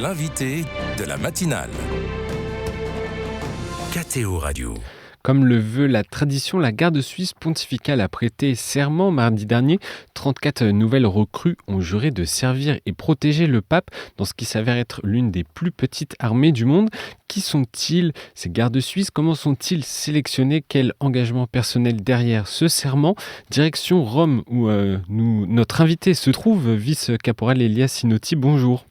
L'invité de la matinale. KTO Radio. Comme le veut la tradition, la garde suisse pontificale a prêté serment mardi dernier. 34 nouvelles recrues ont juré de servir et protéger le pape dans ce qui s'avère être l'une des plus petites armées du monde. Qui sont-ils, ces gardes suisses? Comment sont-ils sélectionnés? Quel engagement personnel derrière ce serment? Direction Rome où notre invité se trouve, vice-caporal Elias Sinotti. Bonjour.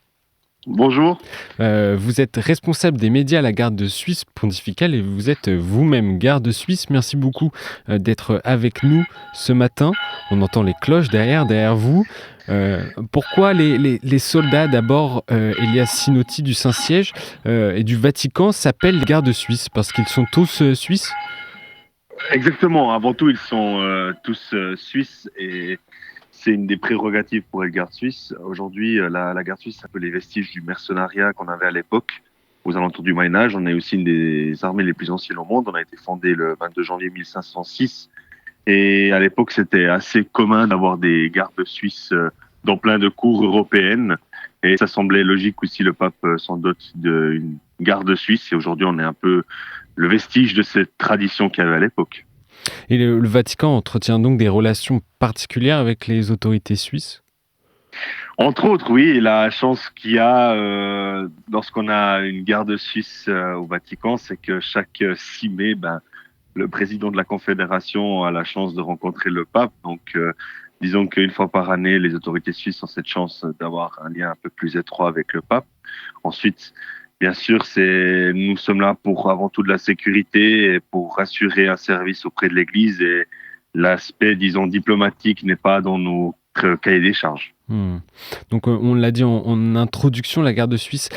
Bonjour. Vous êtes responsable des médias à la garde suisse pontificale et vous êtes vous-même garde suisse. Merci beaucoup d'être avec nous ce matin. On entend les cloches derrière vous. Pourquoi les soldats d'abord, Elias Sinotti du Saint-Siège et du Vatican s'appellent les gardes suisses? Parce qu'ils sont tous suisses? Exactement. Avant tout, ils sont tous suisses et c'est une des prérogatives pour les gardes suisses. Aujourd'hui, la garde suisse, c'est un peu les vestiges du mercenariat qu'on avait à l'époque, aux alentours du Moyen-Âge. On est aussi une des armées les plus anciennes au monde. On a été fondé le 22 janvier 1506. Et à l'époque, c'était assez commun d'avoir des gardes suisses dans plein de cours européennes. Et ça semblait logique aussi, le pape s'en dote d'une garde suisse. Et aujourd'hui, on est un peu le vestige de cette tradition qu'il y avait à l'époque. Et le Vatican entretient donc des relations particulières avec les autorités suisses? Entre autres, oui. Et la chance qu'il y a lorsqu'on a une garde suisse au Vatican, c'est que chaque 6 mai, le président de la Confédération a la chance de rencontrer le pape. Donc, disons qu'une fois par année, les autorités suisses ont cette chance d'avoir un lien un peu plus étroit avec le pape. Ensuite, bien sûr, nous sommes là pour avant tout de la sécurité et pour assurer un service auprès de l'Église, et l'aspect, disons, diplomatique n'est pas dans nos cahiers des charges. Donc on l'a dit en introduction, la garde suisse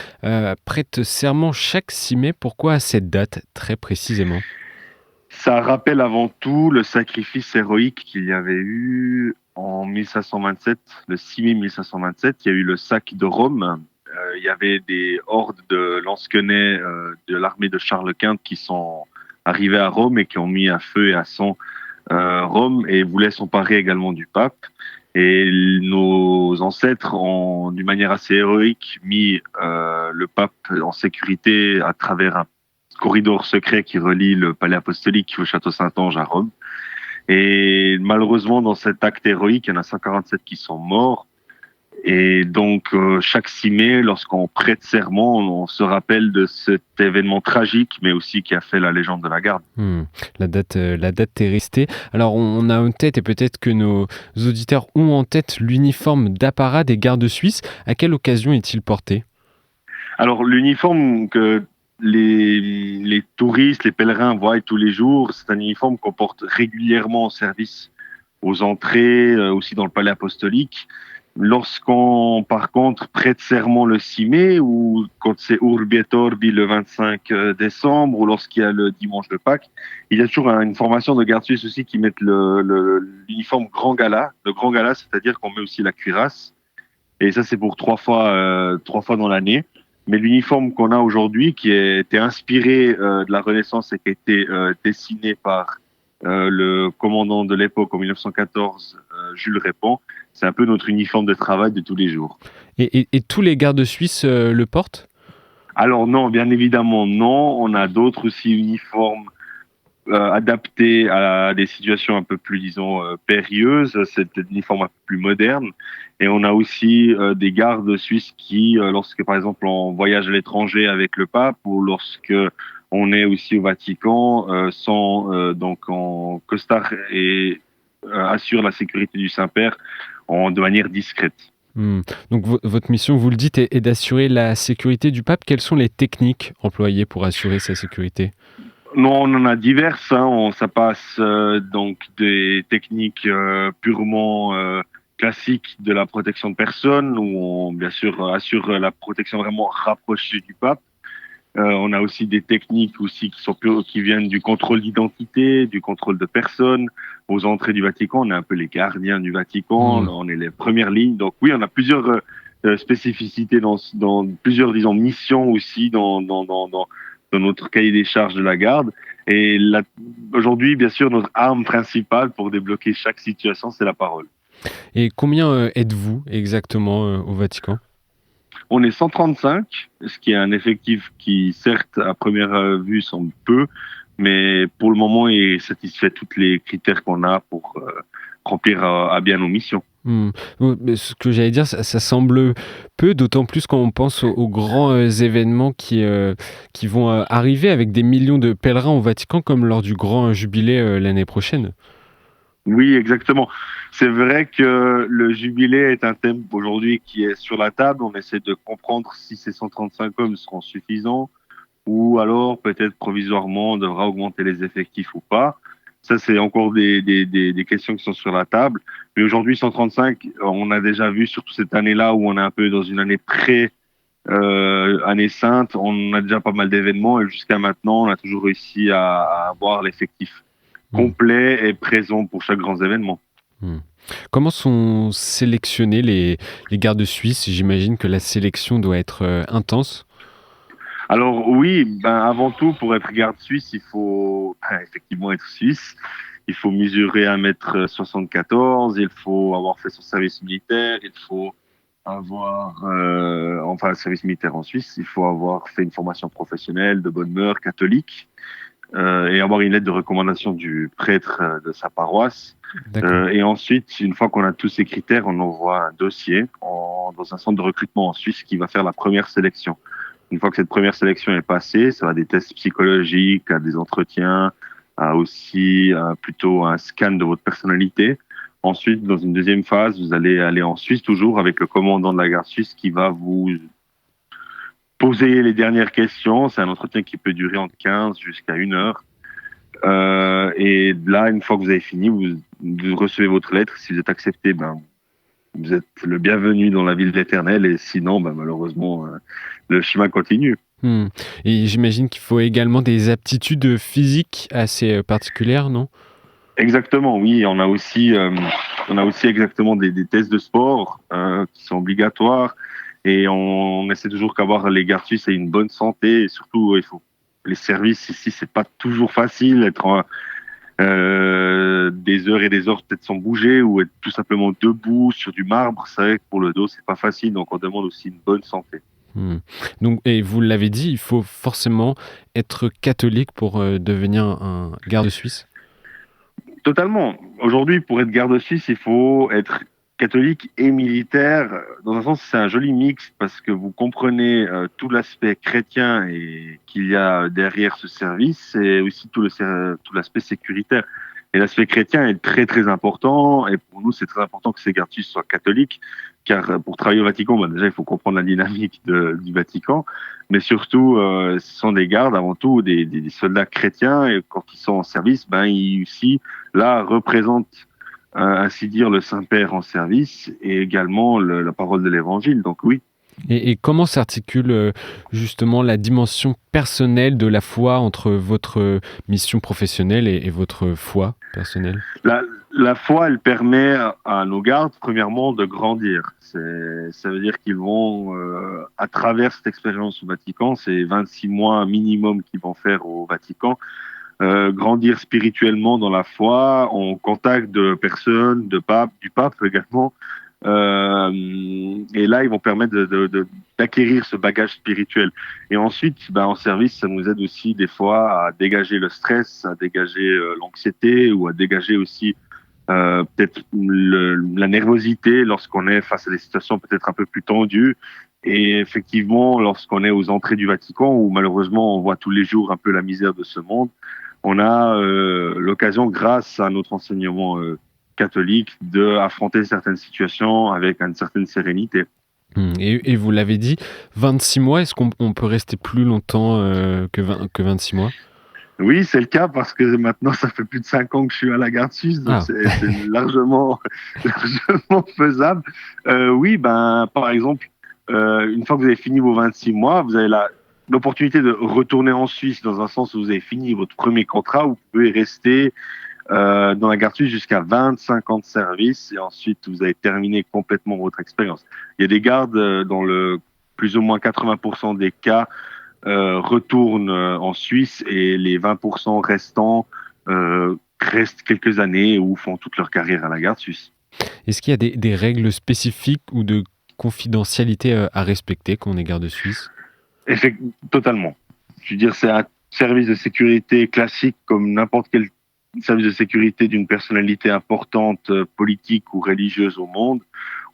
prête serment chaque 6 mai. Pourquoi à cette date très précisément? Ça rappelle avant tout le sacrifice héroïque qu'il y avait eu en 1527, le 6 mai 1527. Il y a eu le sac de Rome. Il y avait des hordes de lansquenets de l'armée de Charles Quint qui sont arrivés à Rome et qui ont mis à feu et à sang Rome et voulaient s'emparer également du pape. Et nos ancêtres ont, d'une manière assez héroïque, mis le pape en sécurité à travers un corridor secret qui relie le palais apostolique au château Saint-Ange à Rome. Et malheureusement, dans cet acte héroïque, il y en a 147 qui sont morts. Et donc, chaque 6 mai, lorsqu'on prête serment, on se rappelle de cet événement tragique, mais aussi qui a fait la légende de la garde. La date est restée. Alors, on a en tête, et peut-être que nos auditeurs ont en tête, l'uniforme d'apparat des gardes suisses. À quelle occasion est-il porté? Alors, l'uniforme que les touristes, les pèlerins voient tous les jours, c'est un uniforme qu'on porte régulièrement en service aux entrées, aussi dans le palais apostolique. Lorsqu'on, par contre, prête serment le 6 mai, ou quand c'est Urbi et Orbi le 25 décembre, ou lorsqu'il y a le dimanche de Pâques, il y a toujours une formation de garde suisse aussi qui mettent l'uniforme grand gala. Le grand gala, c'est-à-dire qu'on met aussi la cuirasse. Et ça, c'est pour 3 fois dans l'année. Mais l'uniforme qu'on a aujourd'hui, qui a été inspiré de la Renaissance et qui a été dessiné par le commandant de l'époque en 1914, Jules Répand, c'est un peu notre uniforme de travail de tous les jours. Et tous les gardes suisses le portent? Alors non, bien évidemment non. On a d'autres aussi uniformes adaptés à des situations un peu plus, disons, périlleuses. C'est un uniforme un peu plus moderne. Et on a aussi des gardes suisses qui, lorsque par exemple on voyage à l'étranger avec le pape, ou lorsque on est aussi au Vatican, sont donc en costard et assurent la sécurité du Saint-Père de manière discrète. Donc votre mission, vous le dites, est d'assurer la sécurité du pape. Quelles sont les techniques employées pour assurer sa sécurité? Non, on en a diverses. Ça passe donc des techniques purement classiques de la protection de personnes, où on bien sûr assure la protection vraiment rapprochée du pape. On a aussi des techniques aussi qui viennent du contrôle d'identité, du contrôle de personnes. Aux entrées du Vatican, on est un peu les gardiens du Vatican, on est les premières lignes. Donc oui, on a plusieurs spécificités dans plusieurs, disons, missions aussi dans notre cahier des charges de la garde. Et aujourd'hui, bien sûr, notre arme principale pour débloquer chaque situation, c'est la parole. Et combien êtes-vous exactement au Vatican? On est 135, ce qui est un effectif qui, certes, à première vue, semble peu, mais pour le moment, il satisfait tous les critères qu'on a pour remplir à bien nos missions. Mais ce que j'allais dire, ça semble peu, d'autant plus quand on pense aux grands événements qui vont arriver avec des millions de pèlerins au Vatican, comme lors du grand jubilé l'année prochaine. Oui, exactement. C'est vrai que le jubilé est un thème aujourd'hui qui est sur la table. On essaie de comprendre si ces 135 hommes seront suffisants ou alors peut-être provisoirement on devra augmenter les effectifs ou pas. Ça, c'est encore des questions qui sont sur la table. Mais aujourd'hui, 135, on a déjà vu, surtout cette année-là où on est un peu dans une année année sainte, on a déjà pas mal d'événements et jusqu'à maintenant, on a toujours réussi à avoir l'effectif Mm. complet et présent pour chaque grand événement. Mm. Comment sont sélectionnés les gardes suisses? J'imagine que la sélection doit être intense. Alors oui, avant tout, pour être garde suisse, il faut effectivement être suisse. Il faut mesurer 1,74 m, il faut avoir fait son service militaire, il faut avoir, enfin, service militaire en Suisse, il faut avoir fait une formation professionnelle de bonne mœurs, catholique, et avoir une lettre de recommandation du prêtre de sa paroisse. D'accord. Et ensuite, une fois qu'on a tous ces critères, on envoie un dossier dans un centre de recrutement en Suisse qui va faire la première sélection. Une fois que cette première sélection est passée, ça va des tests psychologiques, à des entretiens, à aussi plutôt un scan de votre personnalité. Ensuite, dans une deuxième phase, vous allez aller en Suisse toujours avec le commandant de la garde suisse qui va vous poser les dernières questions. C'est un entretien qui peut durer entre 15 jusqu'à 1 heure. Et là, une fois que vous avez fini, vous recevez votre lettre. Si vous êtes accepté, vous êtes le bienvenu dans la ville de l'Éternel. Et sinon, malheureusement, le chemin continue. Hmm. Et j'imagine qu'il faut également des aptitudes physiques assez particulières, non? Exactement, oui. On a aussi exactement des tests de sport qui sont obligatoires. Et on essaie toujours qu'avoir les gardes suisses aient une bonne santé. Et surtout, les services ici, c'est pas toujours facile. Être des heures et des heures peut-être sans bouger ou être tout simplement debout sur du marbre, c'est vrai que pour le dos, c'est pas facile. Donc, on demande aussi une bonne santé. Hmm. Donc, et vous l'avez dit, il faut forcément être catholique pour devenir un garde suisse. Totalement. Aujourd'hui, pour être garde suisse, il faut être catholique et militaire. Dans un sens, c'est un joli mix parce que vous comprenez tout l'aspect chrétien et qu'il y a derrière ce service et aussi tout l'aspect sécuritaire. Et l'aspect chrétien est très très important et pour nous, c'est très important que ces gardes suisses soient catholiques car pour travailler au Vatican, déjà, il faut comprendre la dynamique du Vatican. Mais surtout, ce sont des gardes avant tout, des soldats chrétiens et quand ils sont en service, ils aussi là représentent ainsi dire le Saint-Père en service et également la parole de l'Évangile. Donc oui. Et comment s'articule justement la dimension personnelle de la foi entre votre mission professionnelle et votre foi personnelle? La foi, elle permet à nos gardes, premièrement, de grandir. Ça veut dire qu'ils vont, à travers cette expérience au Vatican, c'est 26 mois minimum qu'ils vont faire au Vatican, grandir spirituellement dans la foi, en contact de personnes, du pape également. Et là, ils vont permettre d'acquérir ce bagage spirituel. Et ensuite, en service, ça nous aide aussi des fois à dégager le stress, à dégager l'anxiété ou à dégager aussi peut-être la nervosité lorsqu'on est face à des situations peut-être un peu plus tendues. Et effectivement, lorsqu'on est aux entrées du Vatican, où malheureusement on voit tous les jours un peu la misère de ce monde, on a l'occasion, grâce à notre enseignement catholique, d'affronter certaines situations avec une certaine sérénité. Et vous l'avez dit, 26 mois, est-ce qu'on peut rester plus longtemps que 26 mois? Oui, c'est le cas parce que maintenant, ça fait plus de 5 ans que je suis à la garde suisse, donc Ah, c'est largement, largement faisable. Oui, par exemple, une fois que vous avez fini vos 26 mois, vous avez l'opportunité de retourner en Suisse dans un sens où vous avez fini votre premier contrat, où vous pouvez rester dans la garde suisse jusqu'à 25 ans de service et ensuite vous avez terminé complètement votre expérience. Il y a des gardes dans le plus ou moins 80% des cas retournent en Suisse et les 20% restants restent quelques années ou font toute leur carrière à la garde suisse. est-ce qu'il y a des règles spécifiques ou de confidentialité à respecter quand on est garde suisse? Totalement. Je veux dire, c'est un service de sécurité classique comme n'importe quel service de sécurité d'une personnalité importante, politique ou religieuse au monde.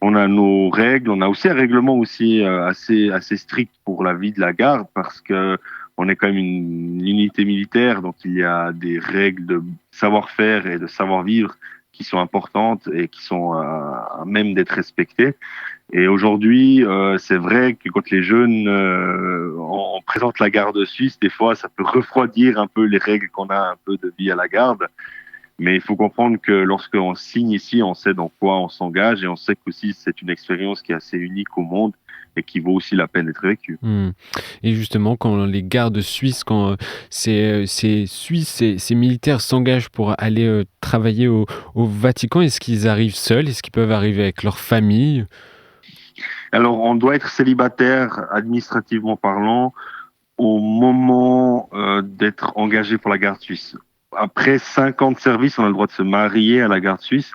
On a nos règles, on a aussi un règlement aussi assez strict pour la vie de la garde parce que on est quand même une unité militaire, donc il y a des règles de savoir-faire et de savoir-vivre qui sont importantes et qui sont à même d'être respectées. Et aujourd'hui, c'est vrai que quand les jeunes on présente la garde suisse, des fois, ça peut refroidir un peu les règles qu'on a un peu de vie à la garde. Mais il faut comprendre que lorsqu'on signe ici, on sait dans quoi on s'engage et on sait qu'aussi c'est une expérience qui est assez unique au monde et qui vaut aussi la peine d'être vécue. Et justement, quand les gardes suisses, quand ces Suisses, ces militaires s'engagent pour aller travailler au Vatican, est-ce qu'ils arrivent seuls? Est-ce qu'ils peuvent arriver avec leur famille? Alors, on doit être célibataire administrativement parlant au moment d'être engagé pour la garde suisse. Après 5 ans de service, on a le droit de se marier à la garde suisse,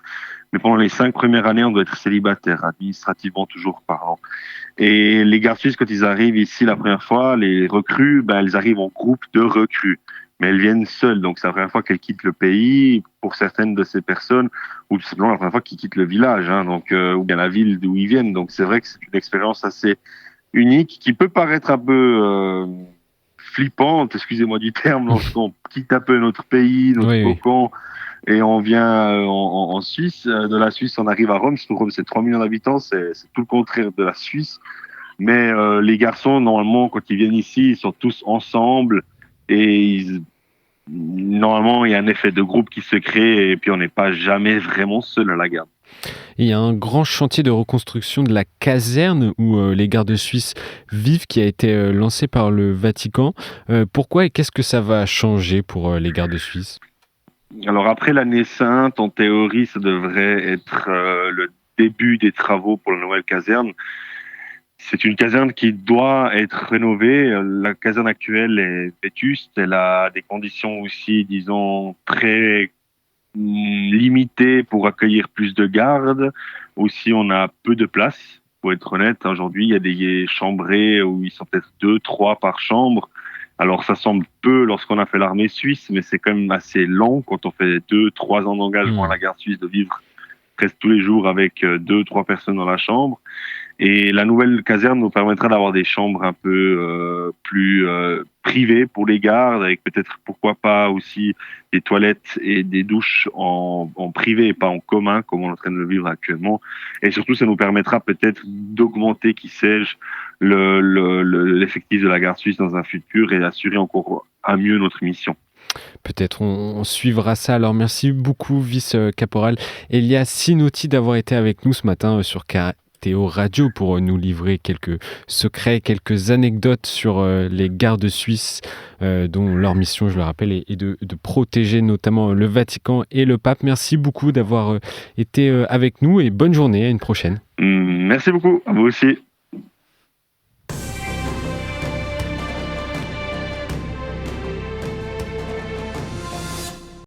mais pendant les 5 premières années, on doit être célibataire, administrativement toujours parlant. Et les gardes suisses, quand ils arrivent ici la première fois, les recrues, elles arrivent en groupe de recrues, mais elles viennent seules. Donc c'est la première fois qu'elles quittent le pays pour certaines de ces personnes, ou tout simplement la première fois qu'ils quittent le village, ou bien la ville d'où ils viennent. Donc c'est vrai que c'est une expérience assez unique qui peut paraître un peu flippante, excusez-moi du terme, lorsqu'on quitte un peu notre pays, notre cocon, et on vient en Suisse. De la Suisse, on arrive à Rome. Rome, c'est 3 millions d'habitants, c'est tout le contraire de la Suisse. Mais les garçons, normalement, quand ils viennent ici, ils sont tous ensemble et normalement, il y a un effet de groupe qui se crée et puis on n'est pas jamais vraiment seul à la garde. Il y a un grand chantier de reconstruction de la caserne où les gardes suisses vivent qui a été lancé par le Vatican. Pourquoi et qu'est-ce que ça va changer pour les gardes suisses? Alors après l'année sainte, en théorie, ça devrait être le début des travaux pour la nouvelle caserne. C'est une caserne qui doit être rénovée. La caserne actuelle est vétuste. Elle a des conditions aussi, disons, très limitées pour accueillir plus de gardes. Aussi, on a peu de place. Pour être honnête, aujourd'hui, il y a des chambrées où ils sont peut-être 2, 3 par chambre. Alors, ça semble peu lorsqu'on a fait l'armée suisse, mais c'est quand même assez long quand on fait 2, 3 ans d'engagement à la garde suisse de vivre presque tous les jours avec 2, 3 personnes dans la chambre. Et la nouvelle caserne nous permettra d'avoir des chambres un peu plus privées pour les gardes, avec peut-être, pourquoi pas, aussi des toilettes et des douches en privé et pas en commun, comme on est en train de le vivre actuellement. Et surtout, ça nous permettra peut-être d'augmenter, qui sais-je, l'effectif de la garde suisse dans un futur et assurer encore à mieux notre mission. Peut-être on suivra ça. Alors merci beaucoup, vice-caporal Elia Sinotti, d'avoir été avec nous ce matin sur KTO Radio pour nous livrer quelques secrets, quelques anecdotes sur les gardes suisses dont leur mission, je le rappelle, est de protéger notamment le Vatican et le pape. Merci beaucoup d'avoir été avec nous et bonne journée, à une prochaine. Merci beaucoup, à vous aussi.